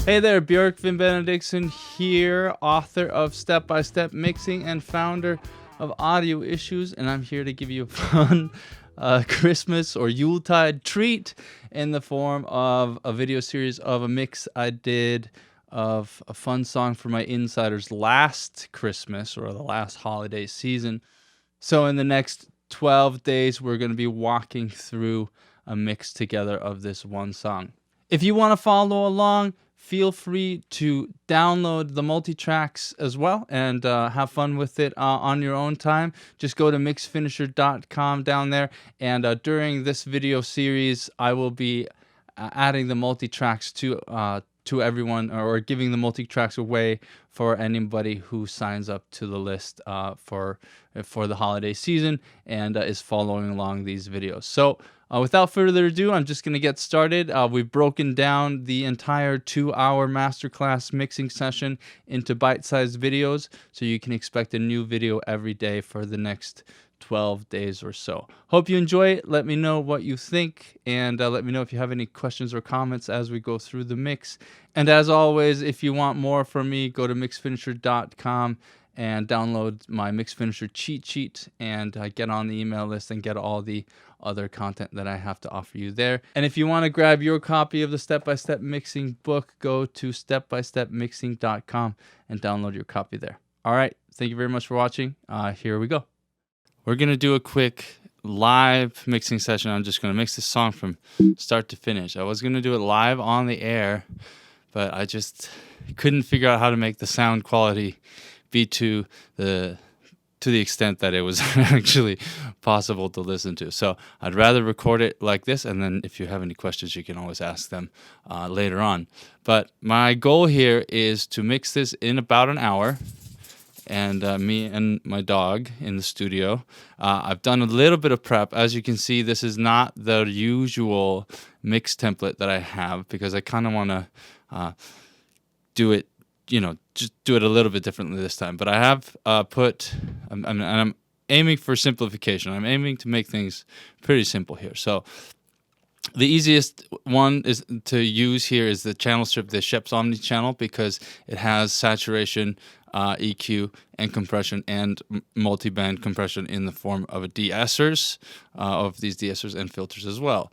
Hey there, Björk Finn Benediktsson here, author of Step by Step Mixing and founder of Audio Issues, and I'm here to give you a fun Christmas or Yuletide treat in the form of a video series of a mix I did of a fun song for my insiders last Christmas or the last holiday season. So in the next 12 days, we're going to be walking through a mix together of this one song. If you want to follow along, feel free to download the multi-tracks as well and have fun with it on your own time. Just go to mixfinisher.com down there, and during this video series, I will be adding the multi-tracks to everyone, or giving the multi-tracks away for anybody who signs up to the list for the holiday season and is following along these videos. So without further ado, I'm just going to get started. We've broken down the entire 2-hour masterclass mixing session into bite-sized videos, so you can expect a new video every day for the next 12 days or so. Hope you enjoy it. Let me know what you think, and let me know if you have any questions or comments as we go through the mix. And as always, if you want more from me, go to mixfinisher.com and download my Mix Finisher cheat sheet and get on the email list and get all the other content that I have to offer you there. And if you want to grab your copy of the Step-by-Step Mixing book, go to stepbystepmixing.com and download your copy there. All right, thank you very much for watching. Here we go. We're going to do a quick live mixing session. I'm just going to mix this song from start to finish. I was going to do it live on the air, but I just couldn't figure out how to make the sound quality be to the extent that it was actually possible to listen to. So I'd rather record it like this, and then if you have any questions, you can always ask them later on. But my goal here is to mix this in about an hour, and me and my dog in the studio. I've done a little bit of prep. As you can see, this is not the usual mix template that I have, because I kind of want to do it, just do it a little bit differently this time. But I have I'm aiming for simplification. I'm aiming to make things pretty simple here. So the easiest one is to use here is the channel strip, the Sheps Omni channel, because it has saturation, EQ, and compression, and multi-band compression in the form of a de-essers, of these de-essers and filters as well.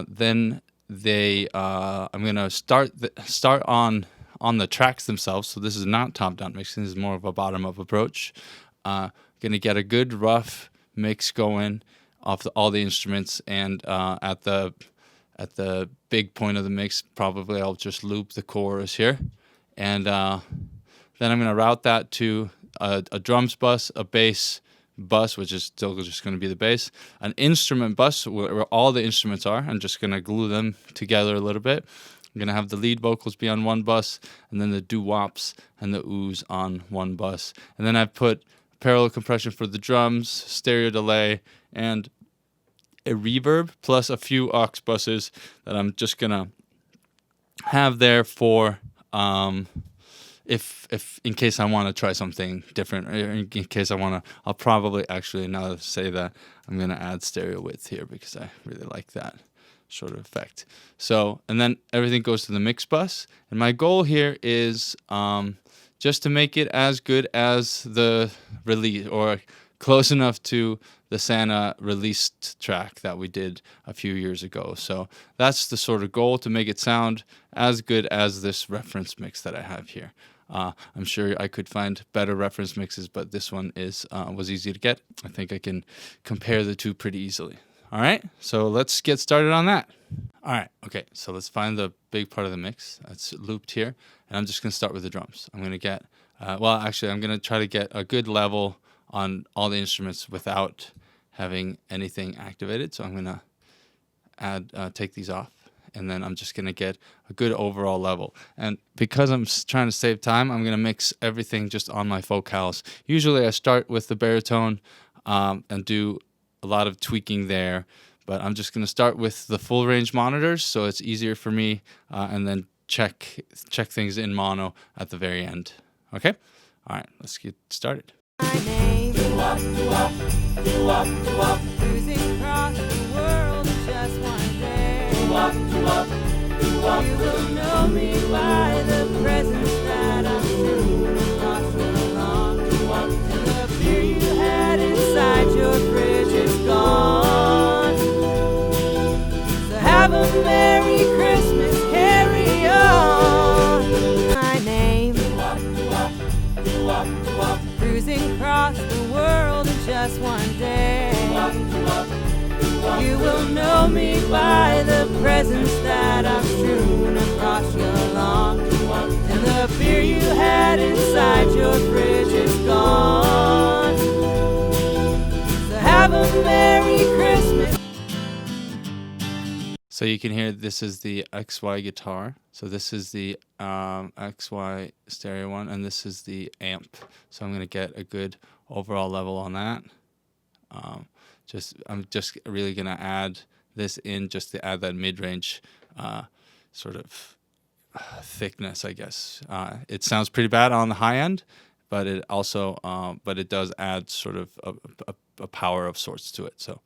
Then I'm going to start on the tracks themselves. So this is not top-down mixing. This is more of a bottom-up approach. Going to get a good rough mix going off all the instruments, and at the big point of the mix, probably I'll just loop the chorus here, and then I'm going to route that to a drums bus, a bass bus, which is still just going to be the bass, an instrument bus where all the instruments are. I'm just going to glue them together a little bit. I'm going to have the lead vocals be on one bus, and then the doo-wops and the oohs on one bus. And then I've put parallel compression for the drums, stereo delay, and a reverb, plus a few aux buses that I'm just going to have there for if in case I want to try something different, or in case I'll probably actually, now that I say that, I'm going to add stereo width here because I really like that sort of effect. So, and then everything goes to the mix bus, and my goal here is just to make it as good as the release, or close enough to the Santa released track that we did a few years ago. So that's the sort of goal, to make it sound as good as this reference mix that I have here. I'm sure I could find better reference mixes, but this one was easy to get. I think I can compare the two pretty easily. All right, so let's get started on that. All right, okay, so let's find the big part of the mix that's looped here, and I'm just going to start with the drums. I'm going to get, I'm going to try to get a good level on all the instruments without having anything activated. So I'm going to take these off, and then I'm just going to get a good overall level. And because I'm trying to save time, I'm going to mix everything just on my vocals. Usually I start with the baritone and do a lot of tweaking there, but I'm just going to start with the full range monitors, so it's easier for me, and then check things in mono at the very end. Okay? All right, let's get started. My name, cruising across the world in just one day. You will know me by have a Merry Christmas, carry on. My name, cruising across the world in just one day. You will know me by the presents that I've strewn across your lawn. And the beer you had inside your fridge is gone. So have a Merry Christmas. So you can hear this is the XY guitar. So this is the XY stereo one, and this is the amp. So I'm going to get a good overall level on that. I'm just really going to add this in just to add that mid-range sort of thickness, I guess. It sounds pretty bad on the high end, but it also but it does add sort of a power of sorts to it. So.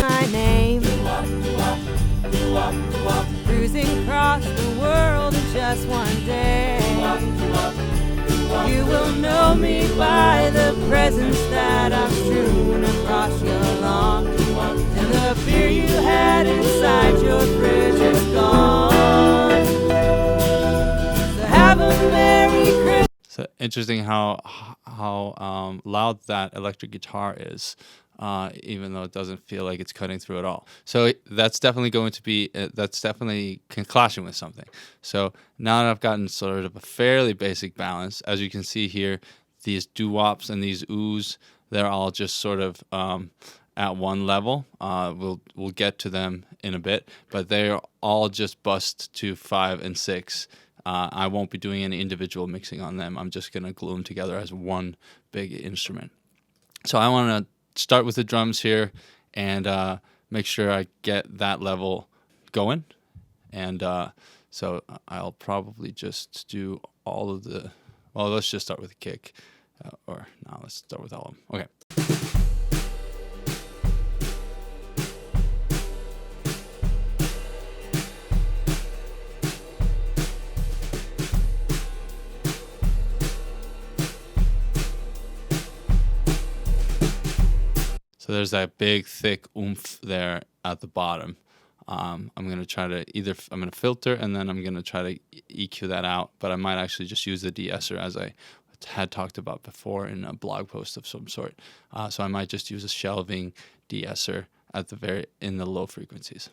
My name, cruising across the world in just one day. You will know me by the presents that I've strewn across your lawn. And the beer you had inside your fridge is gone. So have a Merry Christmas. So interesting how loud that electric guitar is, even though it doesn't feel like it's cutting through at all. So that's definitely going to be that's definitely clashing with something. So now that I've gotten sort of a fairly basic balance, as you can see here, these doo-wops and these oohs, they're all just sort of at one level. We'll get to them in a bit, but they're all just bust to 5 and 6. I won't be doing any individual mixing on them. I'm just going to glue them together as one big instrument. So I want to start with the drums here and make sure I get that level going. And so I'll probably just do all of the, well, let's just start with the kick. Or no, let's start with all of them. Okay. So there's that big, thick oomph there at the bottom. I'm going to try to I'm going to filter and then I'm going to try to EQ that out, but I might actually just use the de-esser as I had talked about before in a blog post of some sort. So I might just use a shelving de-esser at in the low frequencies.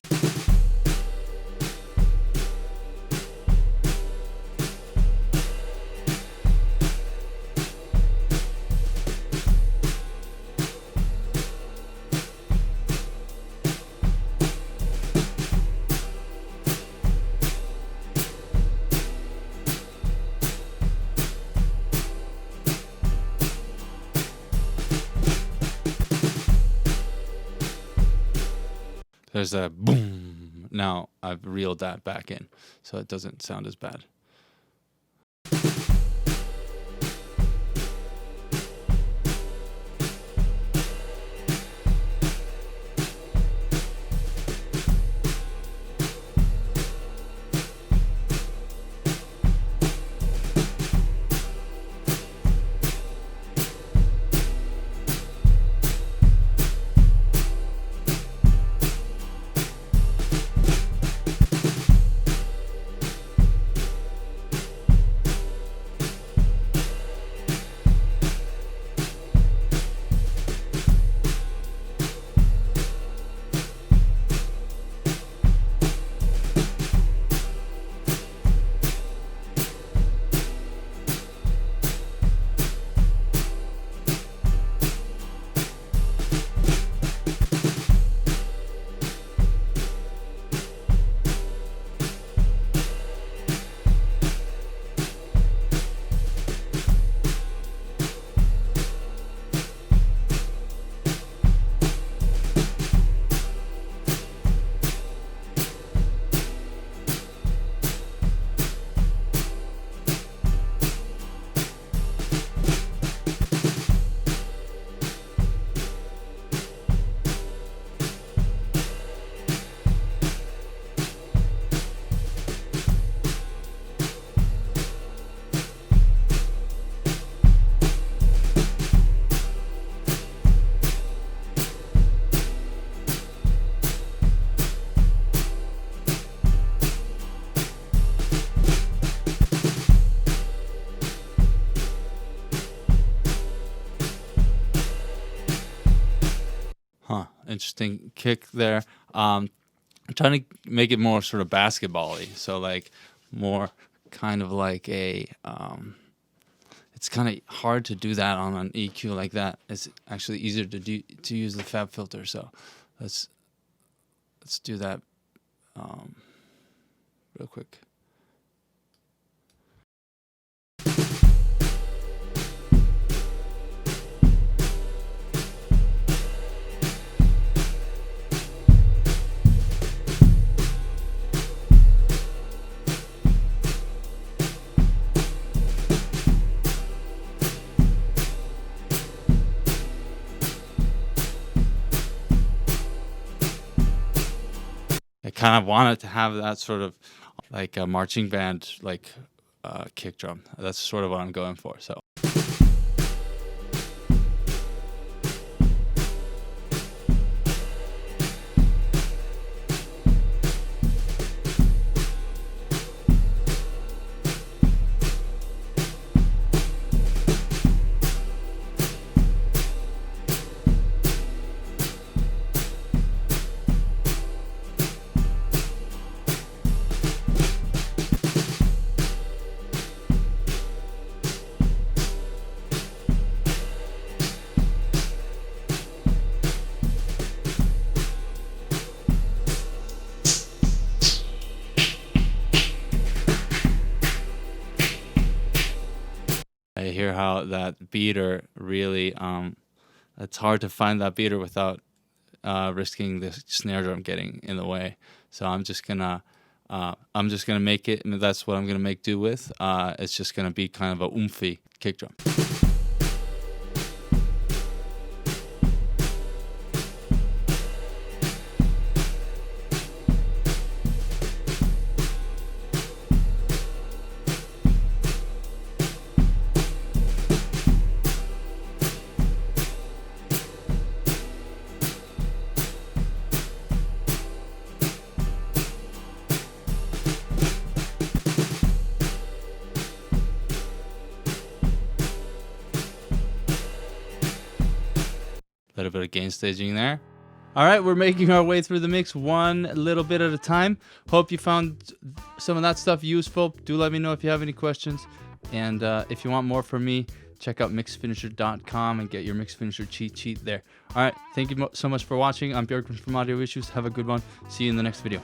There's a boom. Now I've reeled that back in, so it doesn't sound as bad. interesting kick there. I'm trying to make it more sort of basketball-y, so like more kind of like a it's kind of hard to do that on an EQ like that. It's actually easier to use the Fab filter. So let's do that real quick. I kind of wanted to have that sort of like a marching band like kick drum. That's sort of what I'm going for. So. I hear how that beater really, it's hard to find that beater without risking the snare drum getting in the way. So I'm just gonna make it, and that's what I'm gonna make do with. It's just gonna be kind of a oomphy kick drum. Little bit of gain staging there. All right, we're making our way through the mix one little bit at a time. Hope you found some of that stuff useful. Do let me know if you have any questions. And if you want more from me, check out mixfinisher.com and get your Mix Finisher cheat sheet there. All right, thank you so much for watching. I'm Björkman from Audio Issues. Have a good one. See you in the next video.